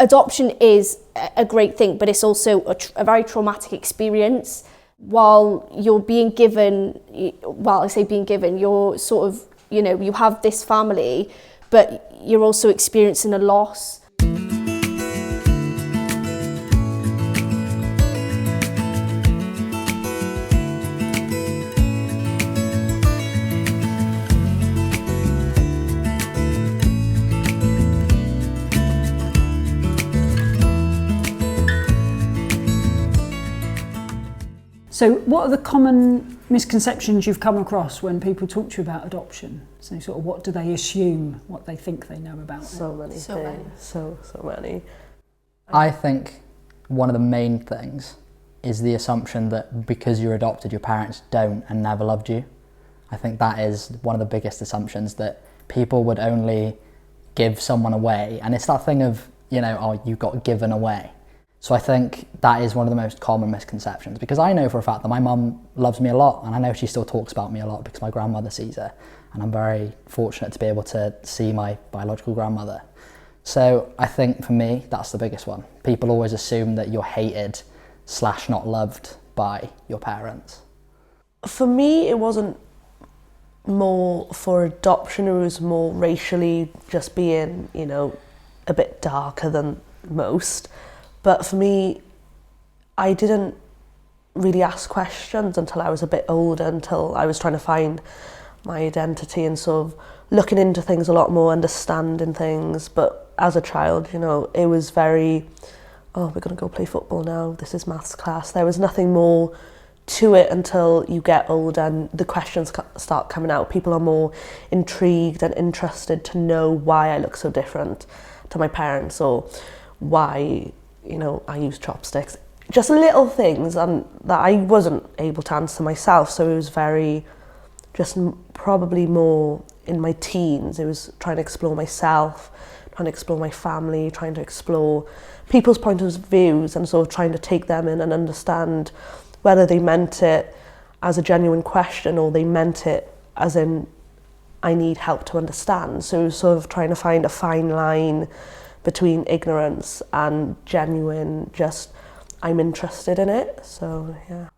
adoption is a great thing, but it's also a very traumatic experience. While you're being given, well, I say being given, you're sort of, you know, you have this family, but you're also experiencing a loss. So what are the common misconceptions you've come across when people talk to you about adoption? So sort of what do they assume, what they think they know about it? So many things, so many. I think one of the main things is the assumption that because you're adopted, your parents don't and never loved you. I think that is one of the biggest assumptions, that people would only give someone away. And it's that thing of, you know, oh, you got given away. So I think that is one of the most common misconceptions, because I know for a fact that my mum loves me a lot, and I know she still talks about me a lot because my grandmother sees her, and I'm very fortunate to be able to see my biological grandmother. So I think for me, that's the biggest one. People always assume that you're hated / not loved by your parents. For me, it wasn't more for adoption, it was more racially just being, you know, a bit darker than most. But for me, I didn't really ask questions until I was a bit older, until I was trying to find my identity and sort of looking into things a lot more, understanding things. But as a child, you know, it was very, oh, we're going to go play football now, this is maths class. There was nothing more to it until you get older and the questions start coming out. People are more intrigued and interested to know why I look so different to my parents, or why, you know, I use chopsticks. Just little things that I wasn't able to answer myself. So it was very, just probably more in my teens. It was trying to explore myself, trying to explore my family, trying to explore people's point of views, and sort of trying to take them in and understand whether they meant it as a genuine question or they meant it as in, I need help to understand. So it was sort of trying to find a fine line between ignorance and genuine, just, I'm interested in it. So, yeah.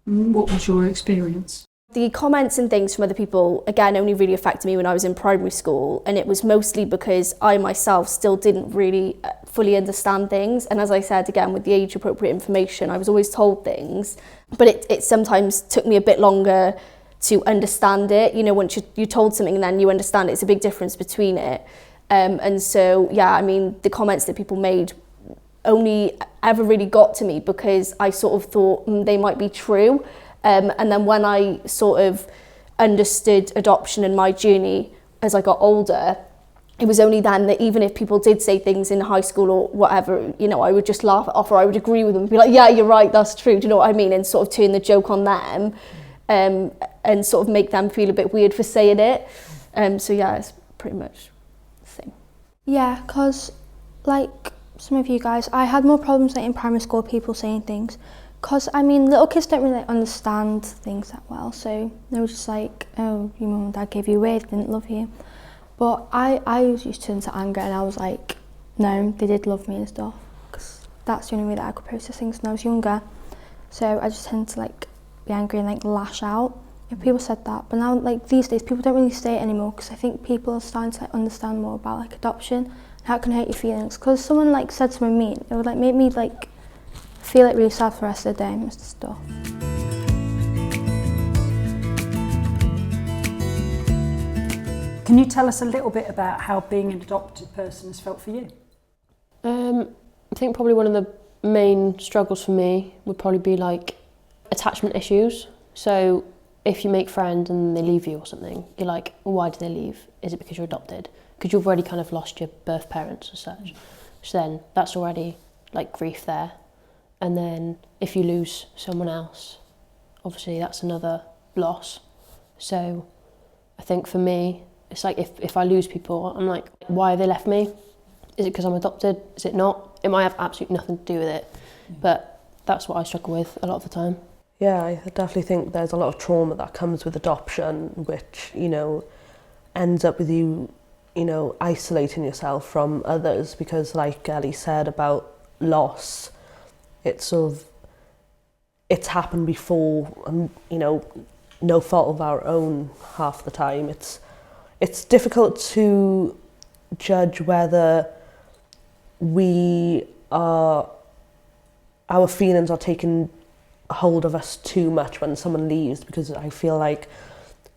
What was your experience? The comments and things from other people, again, only really affected me when I was in primary school, and it was mostly because I myself still didn't really fully understand things. And as I said, again, with the age-appropriate information, I was always told things, but it sometimes took me a bit longer to understand it. You know, once you're told something and then you understand it, it's a big difference between it. And so, yeah, I mean, the comments that people made only ever really got to me because I sort of thought they might be true. And then when I sort of understood adoption and my journey as I got older, it was only then that even if people did say things in high school or whatever, you know, I would just laugh it off, or I would agree with them and be like, yeah, you're right, that's true. Do you know what I mean? And sort of turn the joke on them and sort of make them feel a bit weird for saying it. So yeah, it's pretty much the thing. Yeah, because like some of you guys, I had more problems like in primary school, people saying things. Because, I mean, little kids don't really understand things that well, so they were just like, oh, your mum and dad gave you away, they didn't love you. But I used to turn to anger, and I was like, no, they did love me and stuff, because that's the only way that I could process things when I was younger. So I just tend to like be angry and like lash out if people said that. But now, like these days, people don't really say it anymore, because I think people are starting to like understand more about like adoption and how it can hurt your feelings. Because someone like said something mean, it would like make me like feel like really sad for the rest of the day and stuff. Can you tell us a little bit about how being an adopted person has felt for you? I think probably one of the main struggles for me would probably be like attachment issues. So if you make friends and they leave you or something, you're like, well, why did they leave? Is it because you're adopted? Because you've already kind of lost your birth parents as such. So then that's already like grief there. And then if you lose someone else, obviously that's another loss. So I think for me, it's like if I lose people, I'm like, why have they left me? Is it because I'm adopted? Is it not? It might have absolutely nothing to do with it. But that's what I struggle with a lot of the time. Yeah, I definitely think there's a lot of trauma that comes with adoption, which, you know, ends up with you, you know, isolating yourself from others, because like Ellie said about loss, it's happened before, and you know, no fault of our own half the time. It's difficult to judge whether our feelings are taking hold of us too much when someone leaves, because I feel like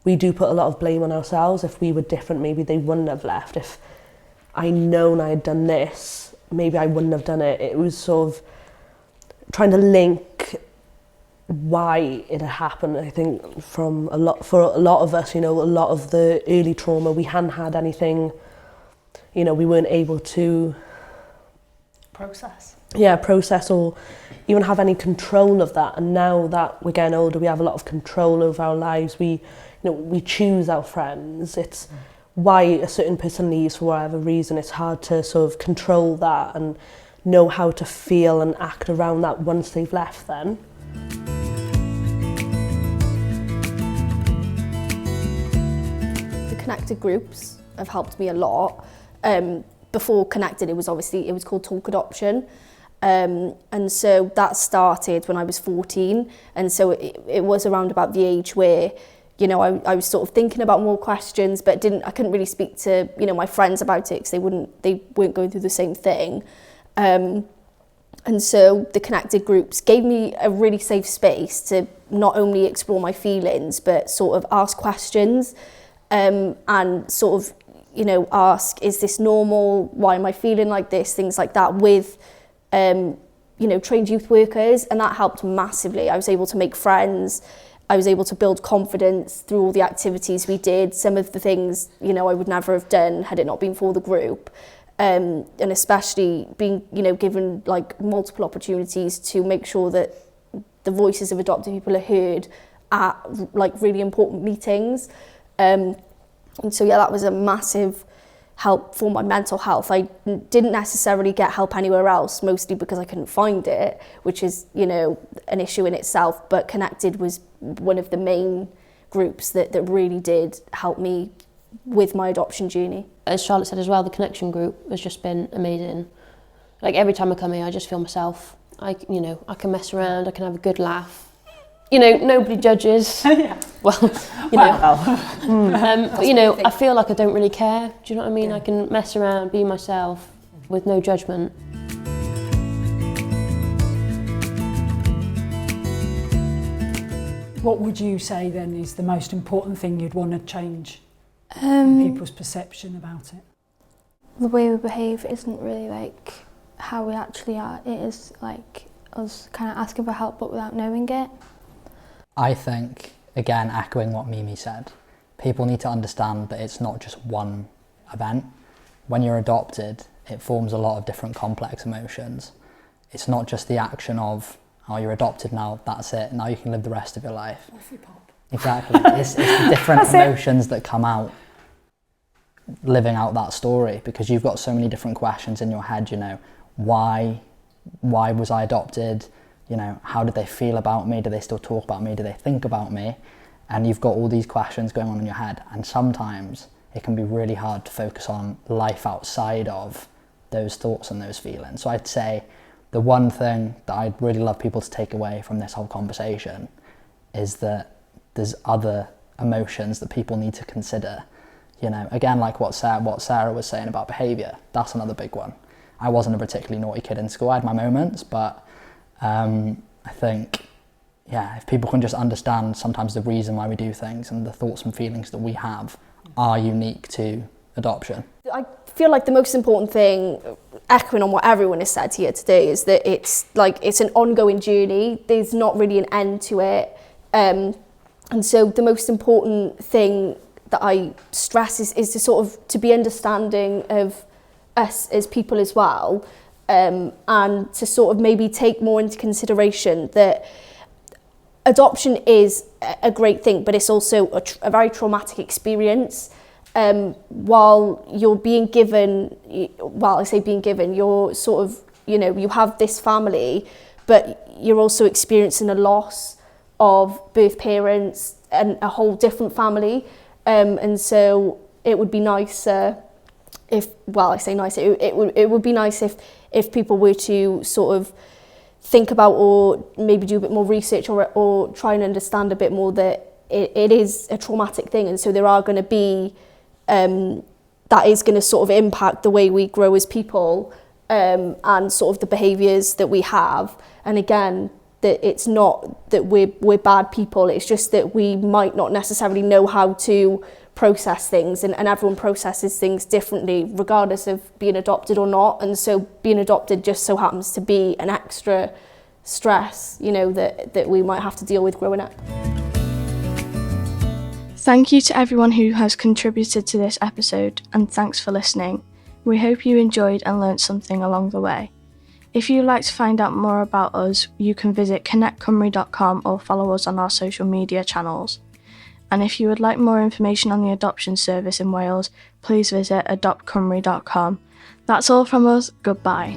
we do put a lot of blame on ourselves. If we were different, maybe they wouldn't have left. If I known I had done this, maybe I wouldn't have done it. It was sort of trying to link why it had happened. I think for a lot of us, you know, a lot of the early trauma, we hadn't had anything, you know, we weren't able to process or even have any control of that. And now that we're getting older, we have a lot of control over our lives. We choose our friends. It's why a certain person leaves for whatever reason. It's hard to sort of control that and know how to feel and act around that once they've left then. The connected groups have helped me a lot. Before Connected, it was called Talk Adoption. And so that started when I was 14. And so it was around about the age where, you know, I was sort of thinking about more questions, but I couldn't really speak to, you know, my friends about it because they weren't going through the same thing. And so the connected groups gave me a really safe space to not only explore my feelings, but sort of ask questions, and sort of, you know, ask, is this normal? Why am I feeling like this? Things like that with, you know, trained youth workers, and that helped massively. I was able to make friends. I was able to build confidence through all the activities we did. Some of the things, you know, I would never have done had it not been for the group. And especially being, you know, given like multiple opportunities to make sure that the voices of adopted people are heard at like really important meetings. And so, yeah, that was a massive help for my mental health. I didn't necessarily get help anywhere else, mostly because I couldn't find it, which is, you know, an issue in itself. But Connected was one of the main groups that really did help me with my adoption journey. As Charlotte said as well, the connection group has just been amazing. Like every time I come here, I just feel myself. I can mess around, I can have a good laugh. You know, nobody judges. Yeah. Well, you know. But you know, I feel like I don't really care. Do you know what I mean? Yeah. I can mess around, be myself, with no judgment. What would you say then is the most important thing you'd want to change in people's perception about it? The way we behave isn't really like how we actually are. It is like us kind of asking for help but without knowing it. I think, again, echoing what Mimi said, people need to understand that it's not just one event. When you're adopted, it forms a lot of different complex emotions. It's not just the action of, oh, you're adopted now, that's it, now you can live the rest of your life. Off you pop. Exactly. It's the different emotions that come out living out that story, because you've got so many different questions in your head, you know, why was I adopted? You know, how did they feel about me? Do they still talk about me? Do they think about me? And you've got all these questions going on in your head, and sometimes it can be really hard to focus on life outside of those thoughts and those feelings. So I'd say the one thing that I'd really love people to take away from this whole conversation is that there's other emotions that people need to consider. You know, again, like what Sarah was saying about behaviour, that's another big one. I wasn't a particularly naughty kid in school. I had my moments, but I think, yeah, if people can just understand sometimes the reason why we do things and the thoughts and feelings that we have are unique to adoption. I feel like the most important thing, echoing on what everyone has said here today, is that it's an ongoing journey. There's not really an end to it. And so the most important thing that I stress is to sort of to be understanding of us as people as well. And to sort of maybe take more into consideration that adoption is a great thing, but it's also a very traumatic experience. While you're being given, you're sort of, you know, you have this family, but you're also experiencing a loss of birth parents and a whole different family. And so it would be nicer I say nice, it would be nice if people were to sort of think about or maybe do a bit more research or try and understand a bit more that it is a traumatic thing, and so there are going to be that is going to sort of impact the way we grow as people, and sort of the behaviours that we have. And again, that it's not that we're bad people, it's just that we might not necessarily know how to process things, and everyone processes things differently regardless of being adopted or not. And so being adopted just so happens to be an extra stress, you know, that we might have to deal with growing up. Thank you to everyone who has contributed to this episode, and thanks for listening. We hope you enjoyed and learnt something along the way. If you'd like to find out more about us, you can visit connectcymru.com or follow us on our social media channels. And if you would like more information on the adoption service in Wales, please visit adoptcymru.com. That's all from us. Goodbye.